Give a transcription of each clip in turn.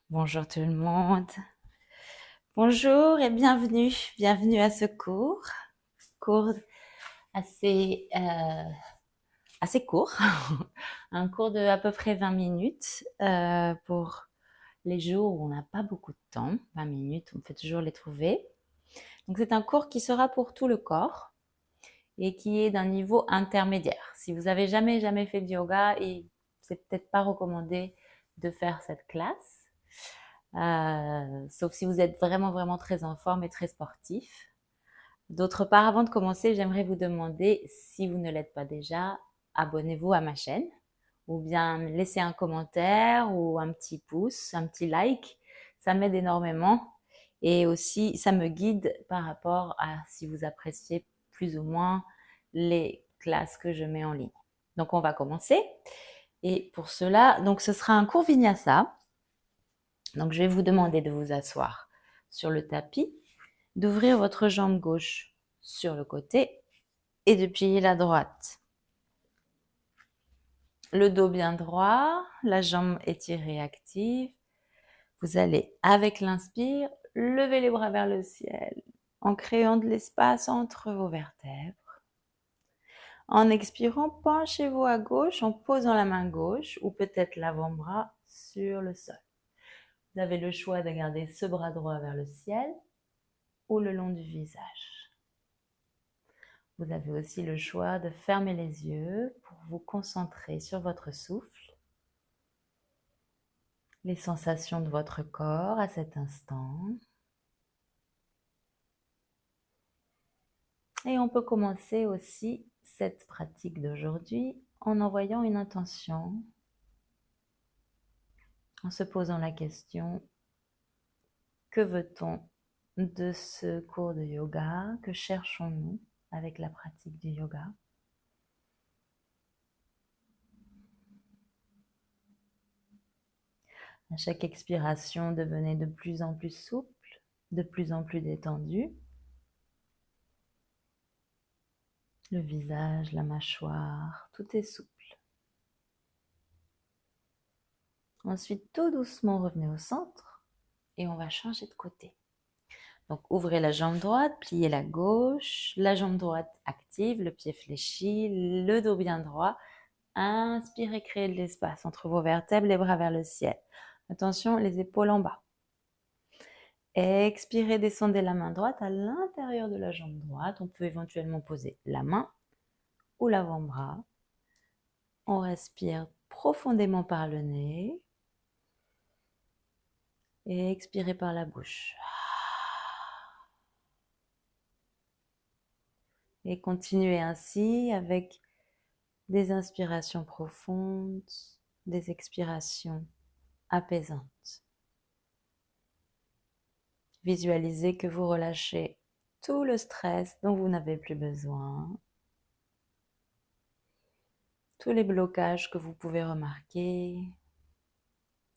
Bonjour tout le monde. Bonjour et bienvenue. Bienvenue à ce cours assez, assez court. Un cours de à peu près 20 minutes pour les jours où on n'a pas beaucoup de temps. 20 minutes, on peut toujours les trouver. Donc c'est un cours qui sera pour tout le corps et qui est d'un niveau intermédiaire. Si vous avez jamais fait de yoga, et c'est peut-être pas recommandé de faire cette classe. Sauf si vous êtes vraiment très en forme et très sportif. D'autre part, avant de commencer, j'aimerais vous demander, si vous ne l'êtes pas déjà, abonnez-vous à ma chaîne ou bien laissez un commentaire ou un petit pouce, un petit like. Ça m'aide énormément et aussi ça me guide par rapport à si vous appréciez plus ou moins les classes que je mets en ligne. Donc on va commencer. Et pour cela, donc ce sera un cours Vinyasa. Donc, je vais vous demander de vous asseoir sur le tapis, d'ouvrir votre jambe gauche sur le côté et de plier la droite. Le dos bien droit, la jambe étirée active. Vous allez, avec l'inspire, lever les bras vers le ciel en créant de l'espace entre vos vertèbres. En expirant, penchez-vous à gauche en posant la main gauche ou peut-être l'avant-bras sur le sol. Vous avez le choix de garder ce bras droit vers le ciel ou le long du visage. Vous avez aussi le choix de fermer les yeux pour vous concentrer sur votre souffle, les sensations de votre corps à cet instant. Et on peut commencer aussi cette pratique d'aujourd'hui en envoyant une intention, en se posant la question: que veut-on de ce cours de yoga? Que cherchons-nous avec la pratique du yoga? À chaque expiration, devenez de plus en plus souple, de plus en plus détendu. Le visage, la mâchoire, tout est souple. Ensuite, tout doucement, revenez au centre et on va changer de côté. Donc, ouvrez la jambe droite, pliez la gauche, la jambe droite active, le pied fléchi, le dos bien droit. Inspirez, créez de l'espace entre vos vertèbres, les bras vers le ciel. Attention, les épaules en bas. Expirez, descendez la main droite à l'intérieur de la jambe droite. On peut éventuellement poser la main ou l'avant-bras. On respire profondément par le nez et expirez par la bouche. Et continuez ainsi avec des inspirations profondes, des expirations apaisantes. Visualisez que vous relâchez tout le stress dont vous n'avez plus besoin, tous les blocages que vous pouvez remarquer,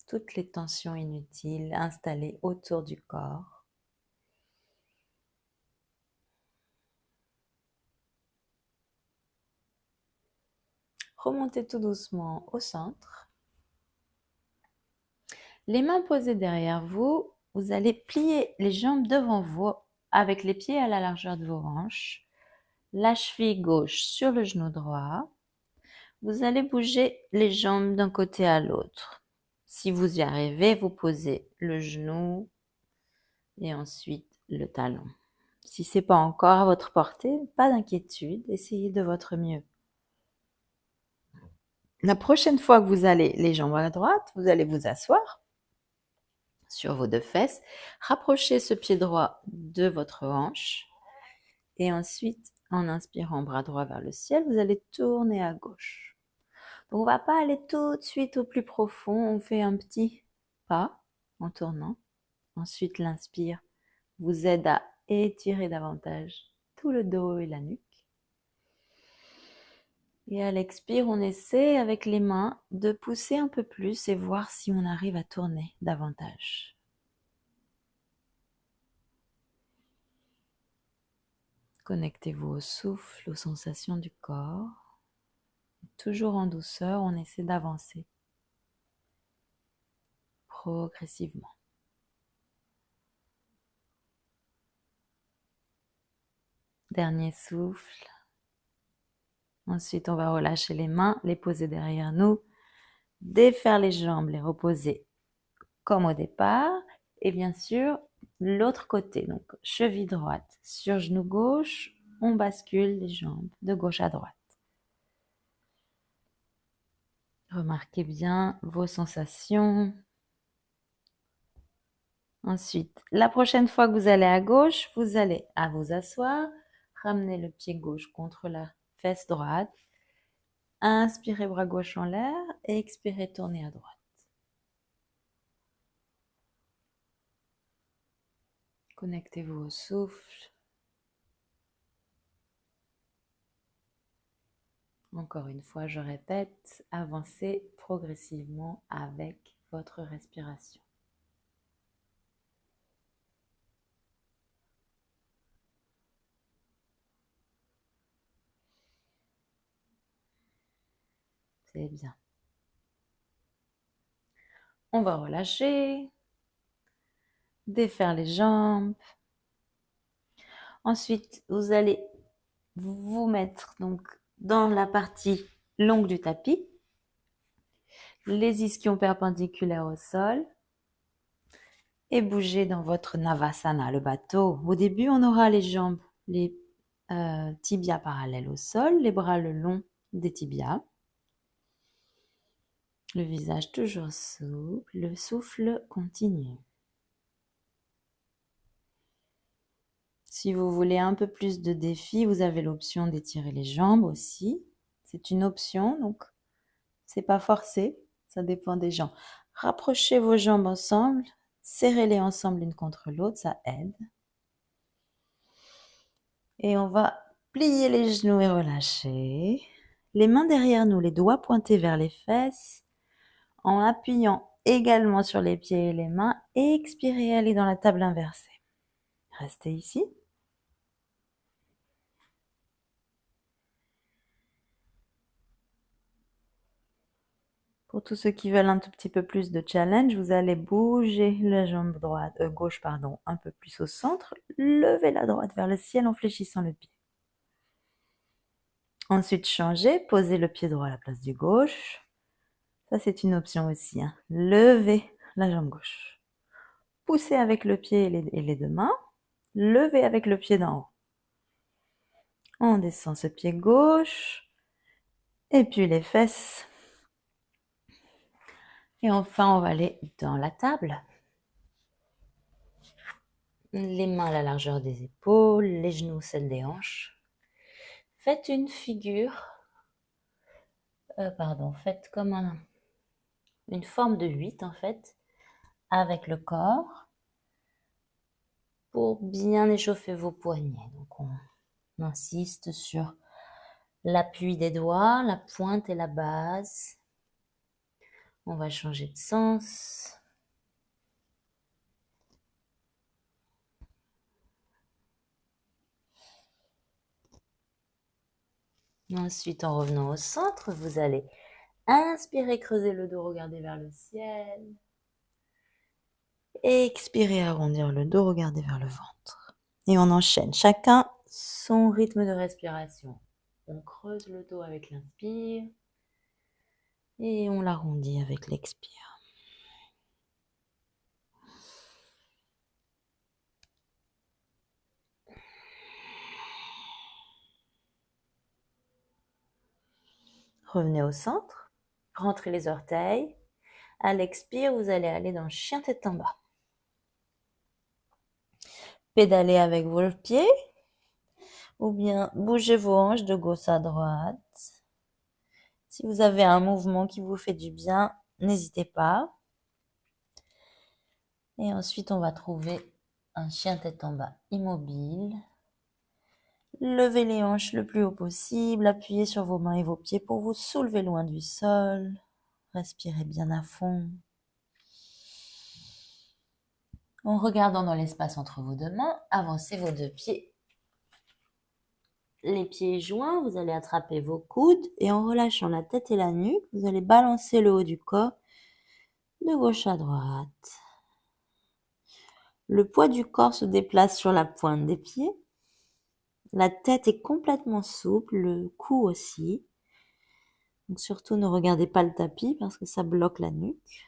toutes les tensions inutiles installées autour du corps. Remontez tout doucement au centre. Les mains posées derrière vous, vous allez plier les jambes devant vous avec les pieds à la largeur de vos hanches, la cheville gauche sur le genou droit. Vous allez bouger les jambes d'un côté à l'autre. Si vous y arrivez, vous posez le genou et ensuite le talon. Si ce n'est pas encore à votre portée, pas d'inquiétude, essayez de votre mieux. La prochaine fois que vous allez les jambes à droite, vous allez vous asseoir sur vos deux fesses, rapprochez ce pied droit de votre hanche et ensuite, en inspirant bras droit vers le ciel, vous allez tourner à gauche. Donc, on ne va pas aller tout de suite au plus profond, on fait un petit pas en tournant. Ensuite, l'inspire vous aide à étirer davantage tout le dos et la nuque. Et à l'expire, on essaie avec les mains de pousser un peu plus et voir si on arrive à tourner davantage. Connectez-vous au souffle, aux sensations du corps. Toujours en douceur, on essaie d'avancer. progressivement. Dernier souffle. Ensuite, on va relâcher les mains, les poser derrière nous, défaire les jambes, les reposer comme au départ. Et bien sûr, l'autre côté, donc cheville droite sur genou gauche, on bascule les jambes de gauche à droite. Remarquez bien vos sensations. Ensuite, la prochaine fois que vous allez à gauche, vous allez à vous asseoir, ramener le pied gauche contre la fesse droite. Inspirez bras gauche en l'air et expirez, tournez à droite. Connectez-vous au souffle. Encore une fois, je répète, avancez progressivement avec votre respiration. C'est bien. On va relâcher, défaire les jambes. Ensuite, vous allez vous mettre donc dans la partie longue du tapis, les ischions perpendiculaires au sol et bouger dans votre Navasana, le bateau. Au début, on aura les jambes, les tibias parallèles au sol, les bras le long des tibias. Le visage toujours souple, le souffle continue. Si vous voulez un peu plus de défi, vous avez l'option d'étirer les jambes aussi. C'est une option, donc c'est pas forcé, ça dépend des gens. Rapprochez vos jambes ensemble, serrez-les ensemble l'une contre l'autre, ça aide. Et on va plier les genoux et relâcher. Les mains derrière nous, les doigts pointés vers les fesses, en appuyant également sur les pieds et les mains. Expirez, allez dans la table inversée. Restez ici. Pour tous ceux qui veulent un tout petit peu plus de challenge, vous allez bouger la jambe gauche, un peu plus au centre. Levez la droite vers le ciel en fléchissant le pied. Ensuite, changez, posez le pied droit à la place du gauche. Ça, c'est une option aussi. Levez la jambe gauche. Poussez avec le pied et les deux mains. Levez avec le pied d'en haut. On descend ce pied gauche. Et puis les fesses. Et enfin, on va aller dans la table. Les mains à la largeur des épaules, les genoux celle des hanches. Faites une figure, faites comme une forme de 8 en fait, avec le corps, pour bien échauffer vos poignets. Donc on insiste sur l'appui des doigts, la pointe et la base. On va changer de sens. Ensuite, en revenant au centre, vous allez inspirer, creuser le dos, regarder vers le ciel. Expirez, arrondir le dos, regarder vers le ventre. Et on enchaîne, chacun son rythme de respiration. On creuse le dos avec l'inspire et on l'arrondit avec l'expire. Revenez au centre, rentrez les orteils. À l'expire, vous allez aller dans chien tête en bas. Pédalez avec vos pieds ou bien bougez vos hanches de gauche à droite. Si vous avez un mouvement qui vous fait du bien, n'hésitez pas. Et ensuite, on va trouver un chien tête en bas immobile. Levez les hanches le plus haut possible, appuyez sur vos mains et vos pieds pour vous soulever loin du sol. Respirez bien à fond. En regardant dans l'espace entre vos deux mains, avancez vos deux pieds. Les pieds joints, vous allez attraper vos coudes et en relâchant la tête et la nuque, vous allez balancer le haut du corps de gauche à droite. Le poids du corps se déplace sur la pointe des pieds. La tête est complètement souple, le cou aussi. Donc surtout ne regardez pas le tapis parce que ça bloque la nuque.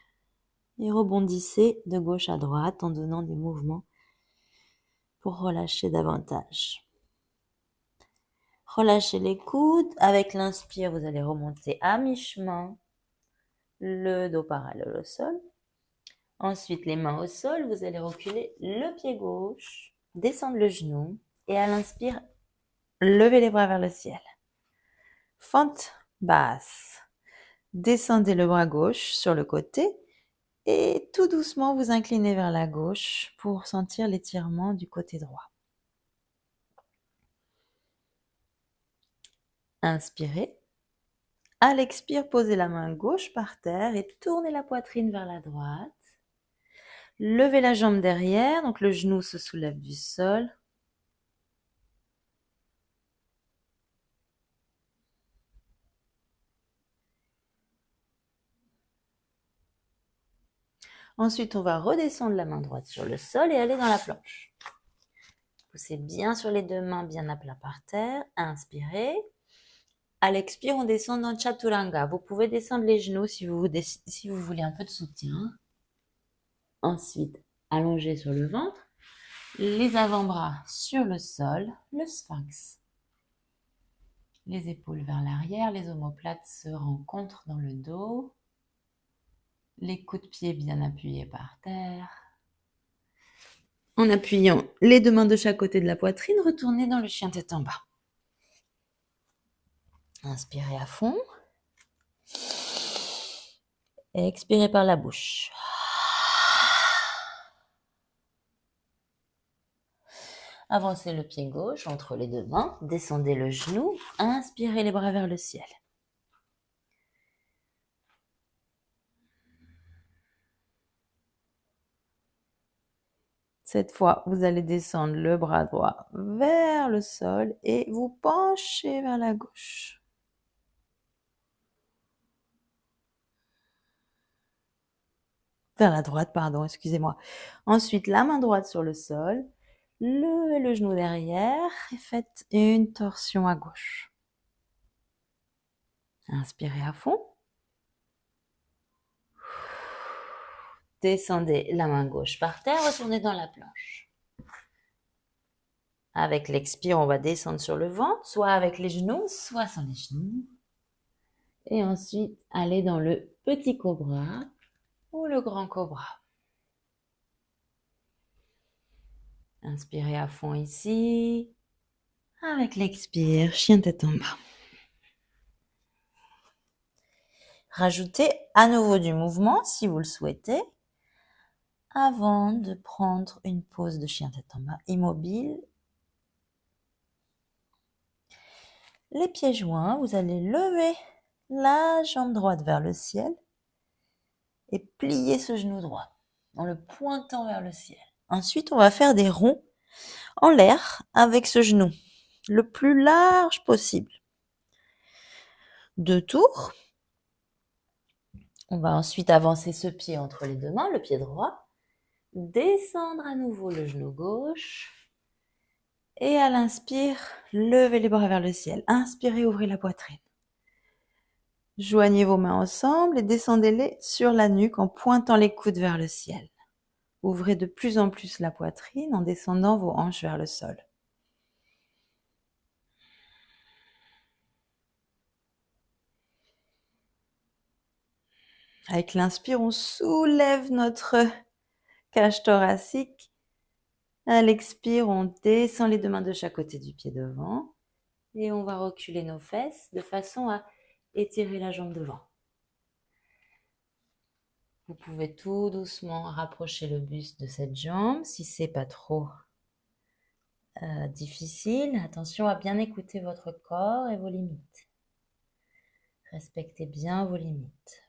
Et rebondissez de gauche à droite en donnant des mouvements pour relâcher davantage. Relâchez les coudes. Avec l'inspire, vous allez remonter à mi-chemin, le dos parallèle au sol. Ensuite, les mains au sol, vous allez reculer le pied gauche, descendre le genou et à l'inspire, levez les bras vers le ciel. Fente basse. Descendez le bras gauche sur le côté et tout doucement vous inclinez vers la gauche pour sentir l'étirement du côté droit. Inspirez. À l'expire, posez la main gauche par terre et tournez la poitrine vers la droite. Levez la jambe derrière, donc le genou se soulève du sol. Ensuite, on va redescendre la main droite sur le sol et aller dans la planche. Poussez bien sur les deux mains, bien à plat par terre. Inspirez. À l'expire, on descend dans Chaturanga. Vous pouvez descendre les genoux si vous voulez un peu de soutien. Ensuite, allongez sur le ventre. Les avant-bras sur le sol, le sphinx. Les épaules vers l'arrière, les omoplates se rencontrent dans le dos. Les coups de pied bien appuyés par terre. En appuyant les deux mains de chaque côté de la poitrine, retournez dans le chien tête en bas. Inspirez à fond. Et expirez par la bouche. Avancez le pied gauche entre les deux mains. Descendez le genou. Inspirez les bras vers le ciel. Cette fois, vous allez descendre le bras droit vers le sol et vous penchez vers la gauche. Vers la droite, pardon, excusez-moi. Ensuite, la main droite sur le sol. Levez le genou derrière et faites une torsion à gauche. Inspirez à fond. Descendez la main gauche par terre, retournez dans la planche. Avec l'expire, on va descendre sur le ventre, soit avec les genoux, soit sans les genoux. Et ensuite, aller dans le petit cobra ou le grand cobra. Inspirez à fond ici. Avec l'expire, chien tête en bas. Rajoutez à nouveau du mouvement si vous le souhaitez avant de prendre une pause de chien tête en bas immobile. Les pieds joints, vous allez lever la jambe droite vers le ciel et plier ce genou droit en le pointant vers le ciel. Ensuite, on va faire des ronds en l'air avec ce genou le plus large possible. 2 tours. On va ensuite avancer ce pied entre les deux mains, le pied droit. Descendre à nouveau le genou gauche. Et à l'inspire, levez les bras vers le ciel. Inspirez, ouvrez la poitrine. Joignez vos mains ensemble et descendez-les sur la nuque en pointant les coudes vers le ciel. Ouvrez de plus en plus la poitrine en descendant vos hanches vers le sol. Avec l'inspire, on soulève notre cage thoracique. À l'expire, on descend les deux mains de chaque côté du pied devant et on va reculer nos fesses de façon à étirer la jambe devant. Vous pouvez tout doucement rapprocher le buste de cette jambe si c'est pas trop difficile. Attention à bien écouter votre corps et vos limites. Respectez bien vos limites.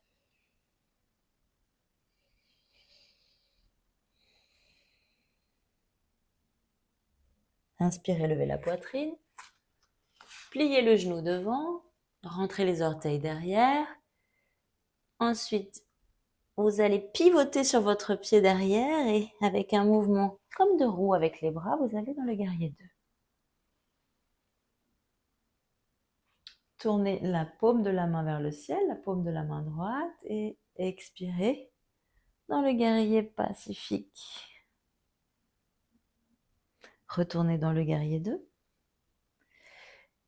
Inspirez, levez la poitrine. Pliez le genou devant. Rentrez les orteils derrière. Ensuite, vous allez pivoter sur votre pied derrière et avec un mouvement comme de roue avec les bras, vous allez dans le guerrier 2. Tournez la paume de la main vers le ciel, la paume de la main droite et expirez dans le guerrier pacifique. Retournez dans le guerrier 2.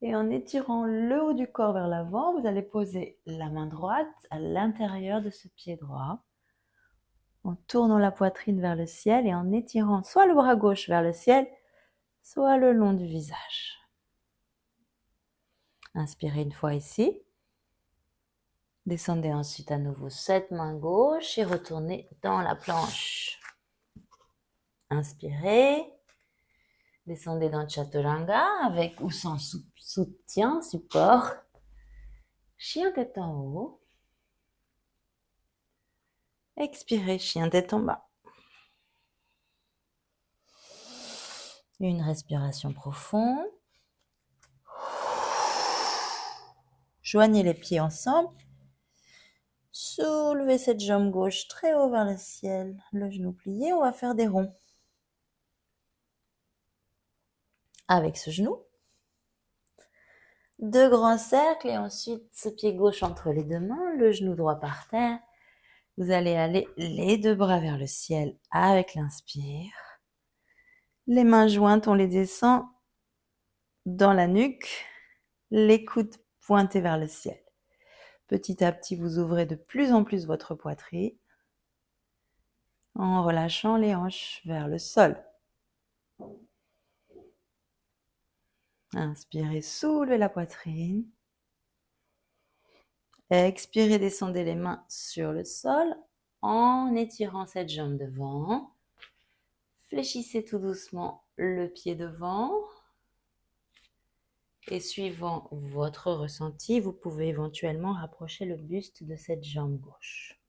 Et en étirant le haut du corps vers l'avant, vous allez poser la main droite à l'intérieur de ce pied droit, en tournant la poitrine vers le ciel et en étirant soit le bras gauche vers le ciel, soit le long du visage. Inspirez une fois ici. Descendez ensuite à nouveau cette main gauche et retournez dans la planche. Inspirez. Descendez dans Chaturanga avec ou sans soutien, support. Chien tête en haut. Expirez, chien tête en bas. Une respiration profonde. Joignez les pieds ensemble. Soulevez cette jambe gauche très haut vers le ciel. Le genou plié, on va faire des ronds. Avec ce genou. 2 grands cercles et ensuite ce pied gauche entre les 2 mains, le genou droit par terre. Vous allez aller les 2 bras vers le ciel avec l'inspire. Les mains jointes, on les descend dans la nuque, les coudes pointés vers le ciel. Petit à petit, vous ouvrez de plus en plus votre poitrine en relâchant les hanches vers le sol. Inspirez, soulevez la poitrine. Expirez, descendez les mains sur le sol en étirant cette jambe devant. Fléchissez tout doucement le pied devant. Et suivant votre ressenti, vous pouvez éventuellement rapprocher le buste de cette jambe gauche.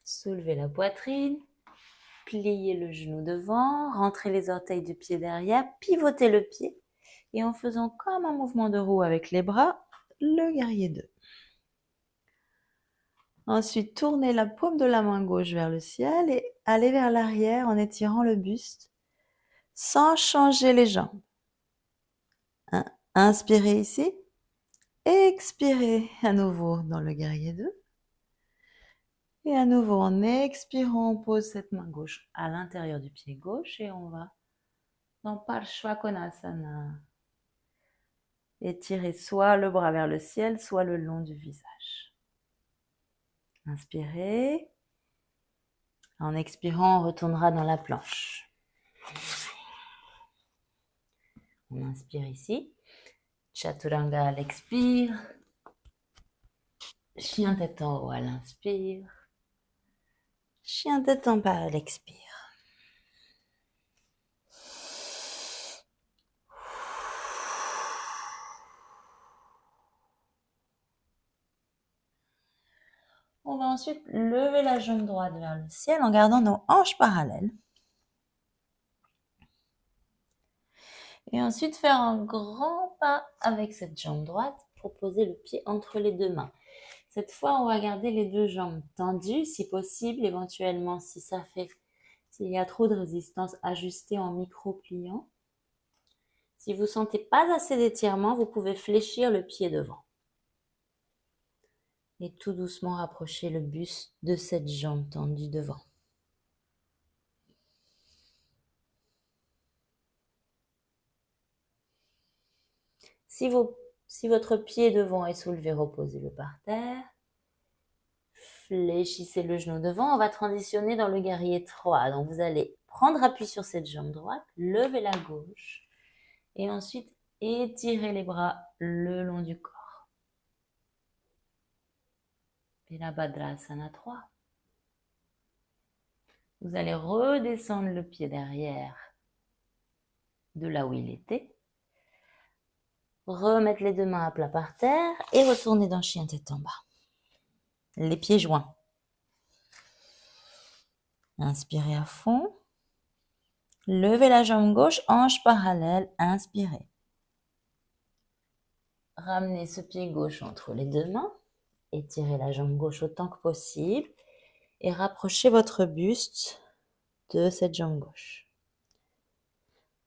Soulevez la poitrine, pliez le genou devant, rentrez les orteils du pied derrière, pivotez le pied et en faisant comme un mouvement de roue avec les bras, le guerrier 2. Ensuite, tournez la paume de la main gauche vers le ciel et allez vers l'arrière en étirant le buste sans changer les jambes. Inspirez ici, expirez à nouveau dans le guerrier 2. Et à nouveau, en expirant, on pose cette main gauche à l'intérieur du pied gauche et on va dans Parshvakonasana. Étirez soit le bras vers le ciel, soit le long du visage. Inspirez. En expirant, on retournera dans la planche. On inspire ici. Chaturanga à l'expire. Chien tête en haut à l'inspire. Chien tête en bas à l'expire. On va ensuite lever la jambe droite vers le ciel en gardant nos hanches parallèles. Et ensuite faire un grand pas avec cette jambe droite pour poser le pied entre les 2 mains. Cette fois, on va garder les 2 jambes tendues, si possible, éventuellement s'il y a trop de résistance, ajuster en micro-pliant. Si vous ne sentez pas assez d'étirement, vous pouvez fléchir le pied devant. Et tout doucement rapprocher le buste de cette jambe tendue devant. Si votre pied devant est soulevé, reposez-le par terre. Fléchissez le genou devant. On va transitionner dans le guerrier 3. Donc vous allez prendre appui sur cette jambe droite, lever la gauche et ensuite étirer les bras le long du corps. Virabhadrasana 3. Vous allez redescendre le pied derrière de là où il était. Remettre les 2 mains à plat par terre et retourner dans chien tête en bas. les pieds joints. Inspirez à fond. Levez la jambe gauche, hanche parallèle, inspirez. Ramenez ce pied gauche entre les deux mains. Étirez la jambe gauche autant que possible et rapprochez votre buste de cette jambe gauche.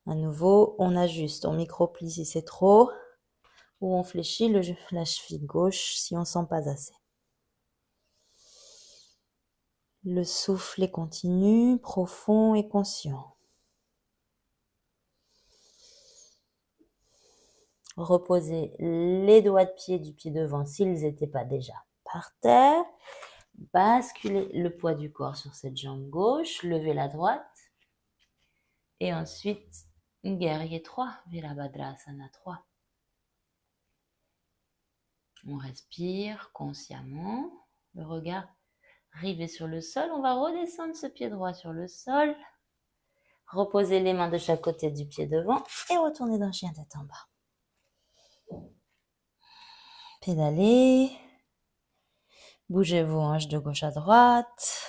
À nouveau, on ajuste, on micro-plie si c'est trop ou on fléchit la cheville gauche si on ne sent pas assez. Le souffle est continu, profond et conscient. Reposez les doigts de pied du pied devant s'ils n'étaient pas déjà par terre. Basculez le poids du corps sur cette jambe gauche, levez la droite. Et ensuite, guerrier 3, Virabhadrasana 3. On respire consciemment, le regard rivé sur le sol. On va redescendre ce pied droit sur le sol. Reposez les mains de chaque côté du pied devant et retournez dans chien tête en bas. Pédalez. Bougez vos hanches de gauche à droite.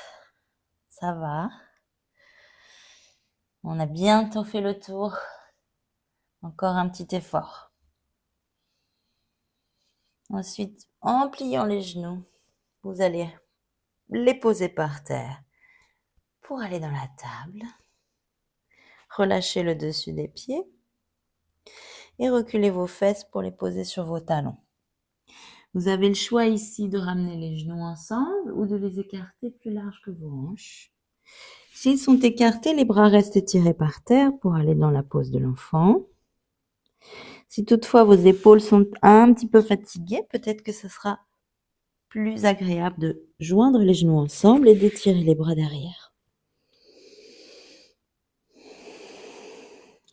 Ça va. On a bientôt fait le tour. Encore un petit effort. Ensuite, en pliant les genoux, vous allez les poser par terre pour aller dans la table. Relâchez le dessus des pieds et reculez vos fesses pour les poser sur vos talons. Vous avez le choix ici de ramener les genoux ensemble ou de les écarter plus large que vos hanches. S'ils sont écartés, les bras restent étirés par terre pour aller dans la pose de l'enfant. Si toutefois vos épaules sont un petit peu fatiguées, peut-être que ce sera plus agréable de joindre les genoux ensemble et d'étirer les bras derrière.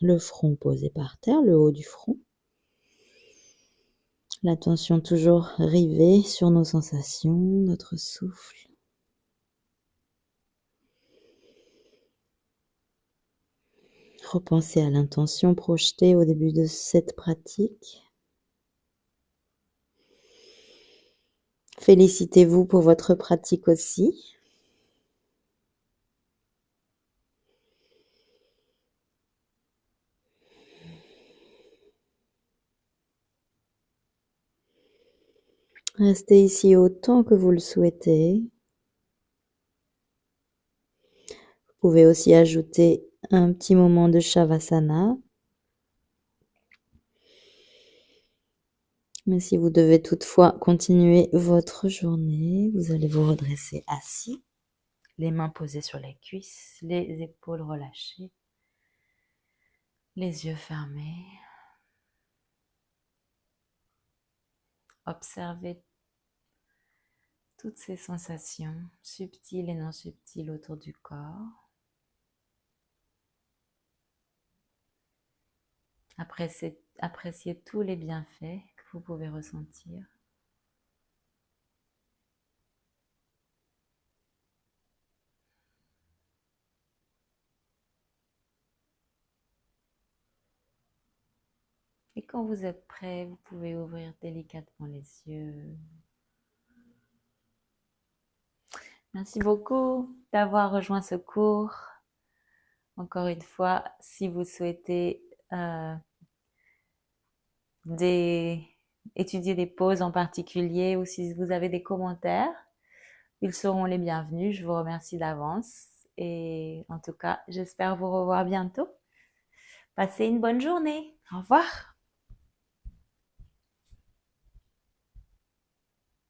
Le front posé par terre, le haut du front. L'attention toujours rivée sur nos sensations, notre souffle. Repensez à l'intention projetée au début de cette pratique. Félicitez-vous pour votre pratique aussi. Restez ici autant que vous le souhaitez. Vous pouvez aussi ajouter un petit moment de Shavasana. Mais si vous devez toutefois continuer votre journée, vous allez vous redresser assis, les mains posées sur les cuisses, les épaules relâchées, les yeux fermés. Observez toutes ces sensations subtiles et non subtiles autour du corps. Appréciez tous les bienfaits que vous pouvez ressentir. Et quand vous êtes prêt, vous pouvez ouvrir délicatement les yeux. Merci beaucoup d'avoir rejoint ce cours. Encore une fois, si vous souhaitez étudier des poses en particulier ou si vous avez des commentaires, ils seront les bienvenus. Je vous remercie d'avance et en tout cas, j'espère vous revoir bientôt. Passez une bonne journée. Au revoir.